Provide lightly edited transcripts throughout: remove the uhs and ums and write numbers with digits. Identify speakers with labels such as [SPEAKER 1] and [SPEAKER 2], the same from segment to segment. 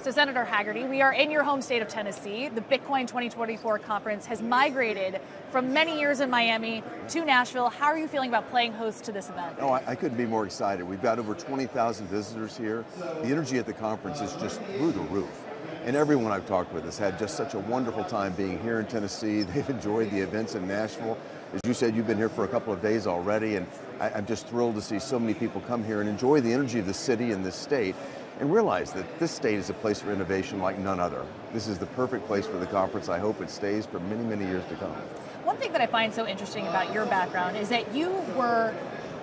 [SPEAKER 1] So Senator Hagerty, we are in your home state of Tennessee. The Bitcoin 2024 conference has migrated from many years in Miami to Nashville. How are you feeling about playing host to this event?
[SPEAKER 2] Oh, I couldn't be more excited. We've got over 20,000 visitors here. The energy at the conference is just through the roof. And everyone I've talked with has had just such a wonderful time being here in Tennessee. They've enjoyed the events in Nashville. As you said, you've been here for a couple of days already, and I'm just thrilled to see so many people come here and enjoy the energy of the city and this state, and realize that this state is a place for innovation like none other. This is the perfect place for the conference. I hope it stays for many, many years to come. One
[SPEAKER 1] thing that I find so interesting about your background is that you were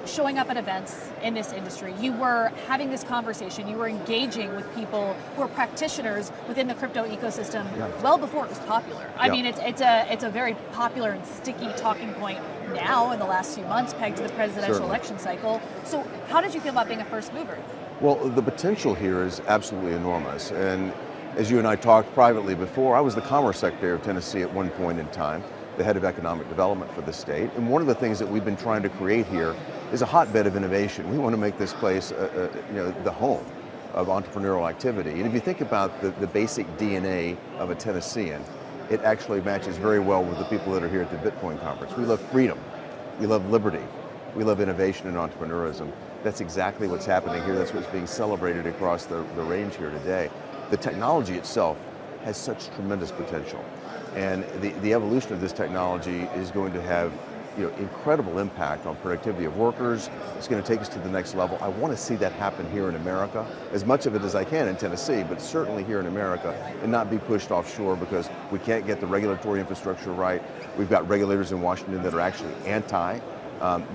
[SPEAKER 1] showing up at events in this industry. You were having this conversation. You were engaging with people who are practitioners within the crypto ecosystem well before it was popular. I mean, it's a very popular and sticky talking point now in the last few months, pegged to the presidential election cycle. So how did you feel about being a first mover?
[SPEAKER 2] Well, the potential here is absolutely enormous. And as you and I talked privately before, I was the Commerce Secretary of Tennessee at one point in time, the head of economic development for the state. And one of the things that we've been trying to create here is a hotbed of innovation. We want to make this place the home of entrepreneurial activity. And if you think about the basic DNA of a Tennessean, it actually matches very well with the people that are here at the Bitcoin conference. We love freedom, we love liberty, we love innovation and entrepreneurism. That's exactly what's happening here. That's what's being celebrated across the range here today. The technology itself has such tremendous potential. And the evolution of this technology is going to have incredible impact on productivity of workers. It's going to take us to the next level. I want to see that happen here in America, as much of it as I can in Tennessee, but certainly here in America, and not be pushed offshore because we can't get the regulatory infrastructure right. We've got regulators in Washington that are actually anti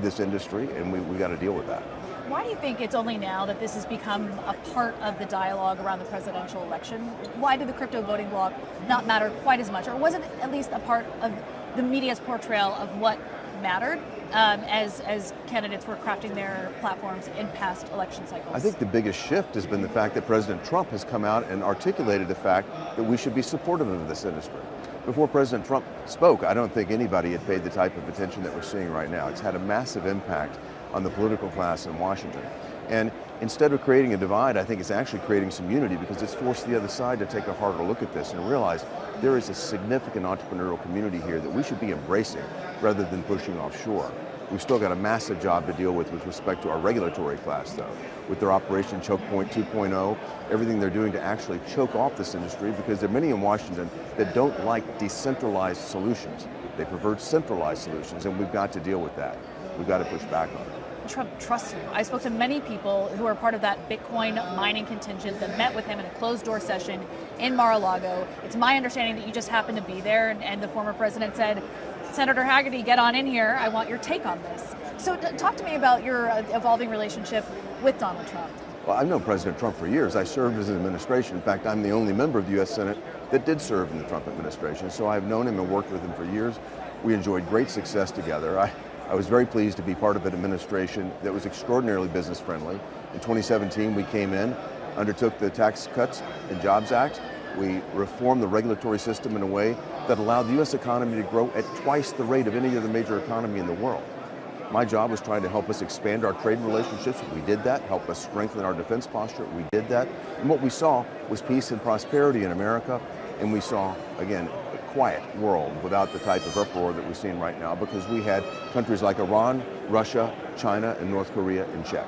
[SPEAKER 2] this industry, and we got to deal with that.
[SPEAKER 1] Why do you think it's only now that this has become a part of the dialogue around the presidential election? Why did the crypto voting block not matter quite as much, or was it at least a part of the media's portrayal of what mattered as candidates were crafting their platforms in past election cycles?
[SPEAKER 2] I think the biggest shift has been the fact that President Trump has come out and articulated the fact that we should be supportive of this industry. Before President Trump spoke, I don't think anybody had paid the type of attention that we're seeing right now. It's had a massive impact on the political class in Washington. And instead of creating a divide, I think it's actually creating some unity because it's forced the other side to take a harder look at this and realize there is a significant entrepreneurial community here that we should be embracing rather than pushing offshore. We've still got a massive job to deal with respect to our regulatory class, though, with their Operation Choke Point 2.0, everything they're doing to actually choke off this industry, because there are many in Washington that don't like decentralized solutions. They prefer centralized solutions, and we've got to deal with that. We've got to push back on it.
[SPEAKER 1] Trump trusts you. I spoke to many people who are part of that Bitcoin mining contingent that met with him in a closed-door session in Mar-a-Lago. It's my understanding that you just happened to be there, and the former president said, Senator Hagerty, get on in here. I want your take on this. So talk to me about your evolving relationship with Donald Trump.
[SPEAKER 2] Well, I've known President Trump for years. I served as an administration. In fact, I'm the only member of the U.S. Senate that did serve in the Trump administration. So I've known him and worked with him for years. We enjoyed great success together. I was very pleased to be part of an administration that was extraordinarily business friendly. In 2017, we came in, undertook the Tax Cuts and Jobs Act. We reformed the regulatory system in a way that allowed the U.S. economy to grow at twice the rate of any other major economy in the world. My job was trying to help us expand our trade relationships. We did that. Help us strengthen our defense posture. We did that. And what we saw was peace and prosperity in America. And we saw, again, a quiet world without the type of uproar that we're seeing right now, because we had countries like Iran, Russia, China, and North Korea in check.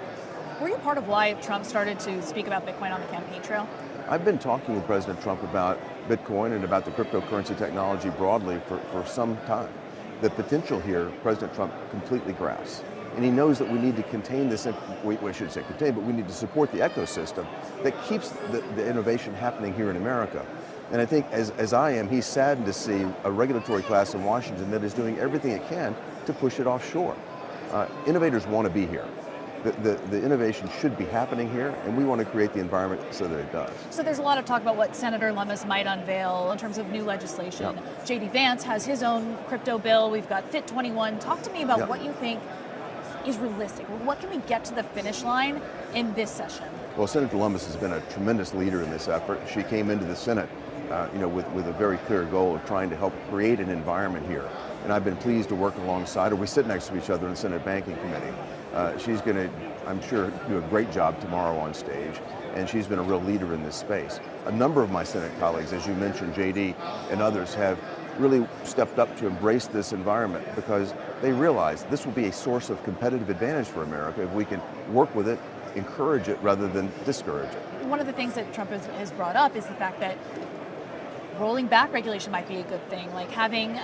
[SPEAKER 1] Were you part of why Trump started to speak about Bitcoin on the campaign trail?
[SPEAKER 2] I've been talking with President Trump about Bitcoin and about the cryptocurrency technology broadly for some time. The potential here, President Trump completely grasps. And he knows that we need to contain this, we shouldn't say contain, but we need to support the ecosystem that keeps the innovation happening here in America. And I think as I am, he's saddened to see a regulatory class in Washington that is doing everything it can to push it offshore. Innovators want to be here. The innovation should be happening here, and we want to create the environment so that it does.
[SPEAKER 1] So there's a lot of talk about what Senator Lummis might unveil in terms of new legislation. J.D. Vance has his own crypto bill. We've got Fit 21. Talk to me about what you think is realistic. What can we get to the finish line in this session?
[SPEAKER 2] Well, Senator Lummis has been a tremendous leader in this effort. She came into the Senate with a very clear goal of trying to help create an environment here. And I've been pleased to work alongside her. We sit next to each other in the Senate Banking Committee. She's going to, I'm sure, do a great job tomorrow on stage. and she's been a real leader in this space. A number of my Senate colleagues, as you mentioned, JD and others, have really stepped up to embrace this environment because they realize this will be a source of competitive advantage for America if we can work with it, encourage it rather than discourage it.
[SPEAKER 1] One of the things that Trump has brought up is the fact that rolling back regulation might be a good thing, like having,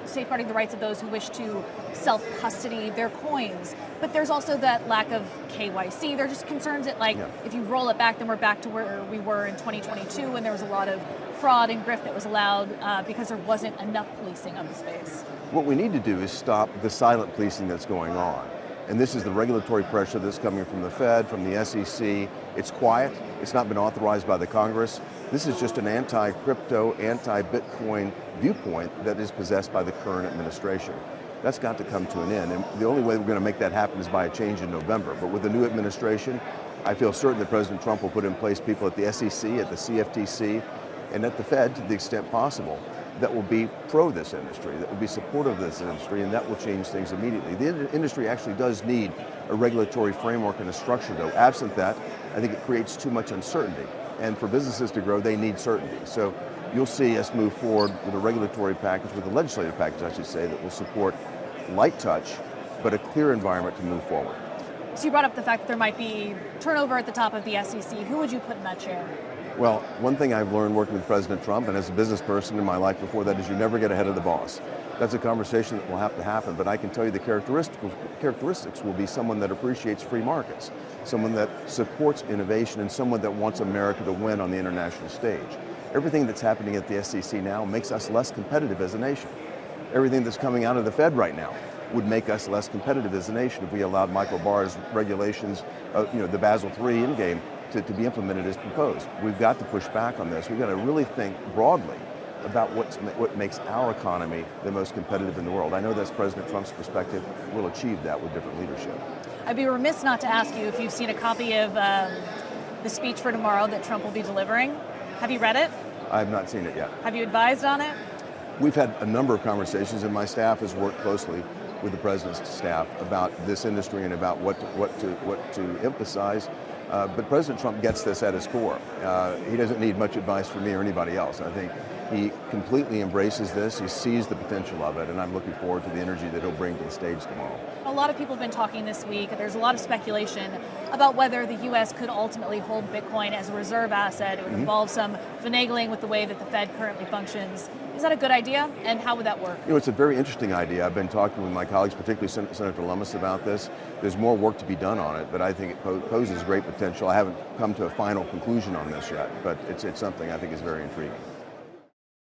[SPEAKER 1] safeguarding the rights of those who wish to self-custody their coins. But there's also that lack of KYC. There are just concerns that, if you roll it back, then we're back to where we were in 2022, when there was a lot of fraud and grift that was allowed because there wasn't enough policing of the space.
[SPEAKER 2] What we need to do is stop the silent policing that's going on. And this is the regulatory pressure that's coming from the Fed, from the SEC. It's quiet. It's not been authorized by the Congress. This is just an anti-crypto, anti-Bitcoin viewpoint that is possessed by the current administration. That's got to come to an end. And the only way we're going to make that happen is by a change in November. But with the new administration, I feel certain that President Trump will put in place people at the SEC, at the CFTC, and at the Fed, to the extent possible, that will be pro this industry, that will be supportive of this industry, and that will change things immediately. The industry actually does need a regulatory framework and a structure, though. Absent that, I think it creates too much uncertainty. And for businesses to grow, they need certainty. So you'll see us move forward with a regulatory package, with a legislative package, I should say, that will support light touch, but a clear environment to move forward.
[SPEAKER 1] So you brought up the fact that there might be turnover at the top of the SEC. Who would you put in that chair?
[SPEAKER 2] Well, one thing I've learned working with President Trump, and as a business person in my life before that, is you never get ahead of the boss. That's a conversation that will have to happen, but I can tell you the characteristics will be someone that appreciates free markets, someone that supports innovation, and someone that wants America to win on the international stage. Everything that's happening at the SEC now makes us less competitive as a nation. Everything that's coming out of the Fed right now would make us less competitive as a nation if we allowed Michael Barr's regulations, the Basel III endgame, to be implemented as proposed. We've got to push back on this. We've got to really think broadly about what makes our economy the most competitive in the world. I know that's President Trump's perspective. We'll achieve that with different leadership.
[SPEAKER 1] I'd be remiss not to ask you if you've seen a copy of the speech for tomorrow that Trump will be delivering. Have you read it?
[SPEAKER 2] I have not seen it yet.
[SPEAKER 1] Have you advised on it?
[SPEAKER 2] We've had a number of conversations, and my staff has worked closely with the President's staff about this industry and about what to emphasize. But President Trump gets this at his core. He doesn't need much advice from me or anybody else. I think he completely embraces this. He sees the potential of it, and I'm looking forward to the energy that he'll bring to the stage tomorrow.
[SPEAKER 1] A lot of people have been talking this week. There's a lot of speculation about whether the U.S. could ultimately hold Bitcoin as a reserve asset. It would involve some finagling with the way that the Fed currently functions. Is that a good idea, and how would that work?
[SPEAKER 2] It's a very interesting idea. I've been talking with my colleagues, particularly Senator Lummis, about this. There's more work to be done on it, but I think it poses great potential. I haven't come to a final conclusion on this yet, but it's something I think is very intriguing.